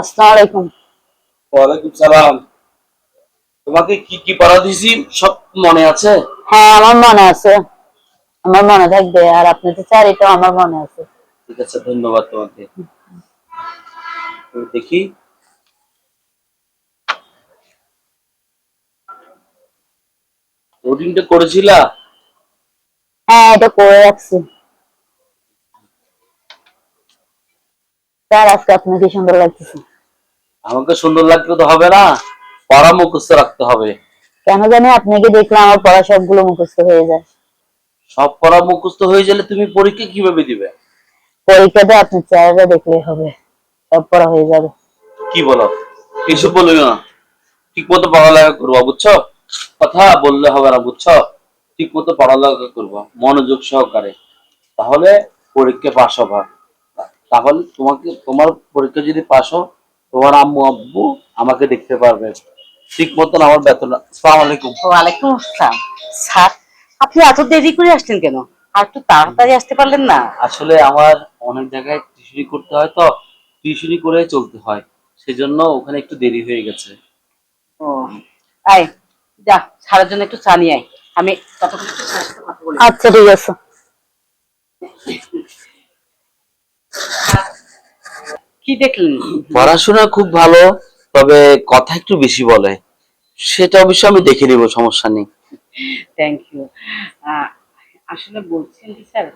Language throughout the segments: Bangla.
আসসালামু আলাইকুম। ওয়ালাইকুম সালাম। তোমাকে কি কি পড়া দিছি সব মনে আছে? হ্যাঁ, আমার মনে আছে। আমার মনে থাকবে। আর আপনি তো স্যার, এটাও আমার মনে আছে। ঠিক আছে, ধন্যবাদ তোমাকে। দেখি, রুটিনটা করেছিলা? হ্যাঁ, এটা করে রাখছি। স্যার, আজকে আপনাকে সুন্দর লাগতেছে। আমাকে সুন্দর লাগলে তো হবে না, পড়া মুখস্থ রাখতে হবে। কেন জানি আপনাকে দেখলে আমার পড়া সবগুলো মুখস্থ হয়ে যায়। সব পড়া মুখস্থ হয়ে গেলে তুমি পরীক্ষা কিভাবে দিবে? পরীক্ষাতে আপনার চেহারা দেখলেই হবে, সব পড়া হয়ে যাবে। কি বলো? এসব বলবে না। ঠিক মতো পড়ালেখা করবা, বুঝছো? কথা বললে হবে না, বুঝছো? ঠিক মতো পড়ালেখা করবা মনোযোগ সহকারে, তাহলে পরীক্ষা পাস হবা। তাহলে তোমার পরীক্ষা যদি পাস হও, তোমার আম্মু আব্বু আমাকে দেখতে পারবে ঠিক মতন। আমার বেতন। আসসালামু আলাইকুম। ওয়ালাইকুম আসসালাম। স্যার, আপনি এত দেরি করে আসলেন কেন? আর একটু তাড়াতাড়ি আসতে পারলেন না? আসলে আমার অনেক জায়গায় টিউশনি করতে হয়, তো টিউশনি করে চলতে হয়, সেজন্য ওখানে একটু দেরি হয়ে গেছে। ও, আয়, যা স্যারের জন্য একটু চা নিয়ে আয়। আমি ততক্ষণ একটু স্যারের সাথে কথা বলি। আচ্ছা, ঠিক আছে। কি দেখলেন? পড়াশোনা খুব ভালো, তবে কথা একটু বেশি বলে। সেটা অবশ্য আমি দেখে নিব, সমস্যা নেই। Thank you. আসলে বলছেন কি স্যার,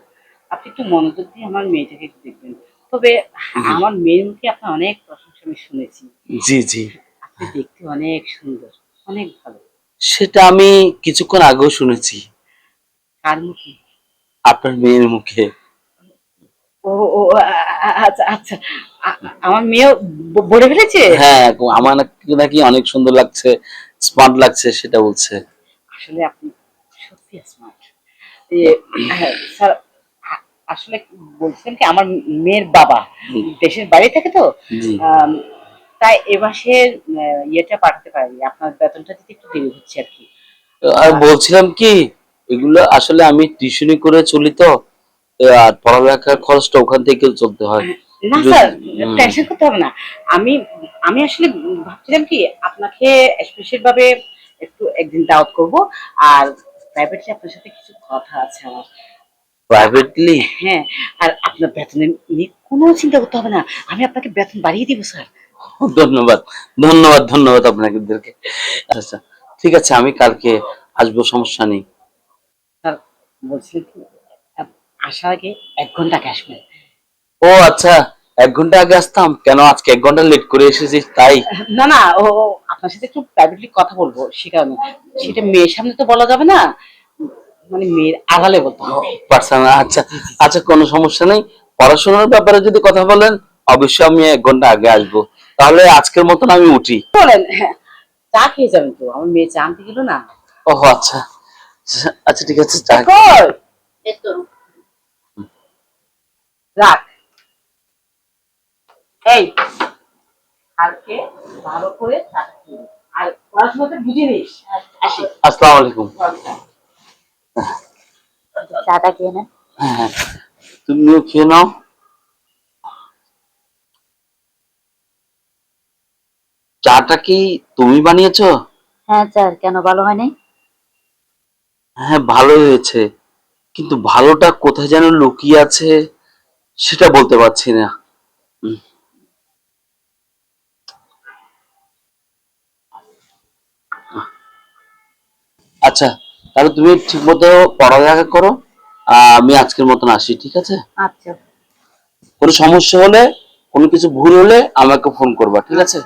আপনি একটু মনোযোগ দিয়ে আমার মেয়েটাকে একটু দেখবেন। তবে জি আমার মেয়ের মুখে আপনার অনেক প্রশংসা আমি শুনেছি। জি জি। আপনি দেখতে অনেক সুন্দর, অনেক ভালো। সেটা আমি কিছুক্ষণ আগেও শুনেছি, কার মুখে? আপনার মেয়ের মুখে। ও ও আচ্ছা আচ্ছা। আমার মেয়ে বলে ফেলেছে? হ্যাঁ, আমার নাকি অনেক সুন্দর লাগছে, স্মার্ট লাগছে, সেটা বলছে। আসলে আপনি সত্যি স্মার্ট। স্যার, আসলে বলছিলাম কি, আমার মেয়ের বাবা দেশের বাইরে থাকে তো, জি। আম, তাই এ মাসের ইয়েটা পাঠাতে পারি, আপনার বেতনটা দিতে একটু দেরি হচ্ছে আর কি। আর আহ, বলছিলাম কি, এগুলো আসলে আমি টিউশনি করে চলি তো, আর পড়ালেখার খরচটা ওখান থেকে চলতে হয়। না যদি স্যার, টেনশন করতে হবে না। আমি আমি আসলে ভাবছিলাম কি, আপনাকে স্পেশাল ভাবে একটু একদিন দাওয়াত করব। আর প্রাইভেটলি আপনার সাথে কিছু কথা আছে আমার। প্রাইভেটলি। হ্যাঁ, আর আপনার বেতনের নিয়ে কোনো চিন্তা করতে হবে না। আমি আপনাকে বেতন বাড়িয়ে দিব স্যার। ধন্যবাদ, ধন্যবাদ, ধন্যবাদ আপনাদেরকে। আচ্ছা, ঠিক আছে, আমি কালকে আসবো, সমস্যা নেই। স্যার, বলছিলেন কি, আসার আগে 1 ঘন্টা আগে আসবেন। ও আচ্ছা, 1 ঘন্টা আগে আসতাম কেন? আজকে 1 ঘন্টা লেট করে এসেছি তাই? না না, ও আপনার সাথে একটু প্রাইভেটলি কথা বলবো, সে কারণে। সেটা মেয়ের সামনে তো বলা যাবে না, মানে মেয়ের আড়ালে বলতে হবে। পার্সোনাল। আচ্ছা জি জি জি। আচ্ছা, কোনো সমস্যা নেই। পড়াশোনার ব্যাপারে যদি কথা বলেন, অবশ্যই আমি 1 ঘন্টা আগে আসবো। তাহলে আজকের মতন আমি উঠি। বলেন, হ্যাঁ, চা খেয়ে যাবেন তো? আমার মেয়ে চা আনতে গেল না। ও আচ্ছা, আচ্ছা ঠিক আছে, চা। কই? এই তো, রাখ। এই, কালকে ভালো করে চা খেয়ে, আর পড়াশোনাটা বুঝে নিস। আসি। আসসালামু আলাইকুম। চাটা খেয়ে নেন। হ্যাঁ হ্যাঁ, তুমিও খেয়ে নাও। চাটা কি তুমি বানিয়েছো? হ্যাঁ স্যার, কেন ভালো হয় নাই? হ্যাঁ, ভালো হয়েছে, কিন্তু ভালোটা কোথায় যেন লুকিয়ে আছে, সেটা বলতে পারছি না। উম, আচ্ছা, তাহলে তুমি ঠিক মতো পড়ালেখা করো। আমি আজকের মতন আসি, ঠিক আছে? আচ্ছা। কোনো সমস্যা হলে, কোনো কিছু ভুল হলে আমাকে ফোন করবা, ঠিক আছে?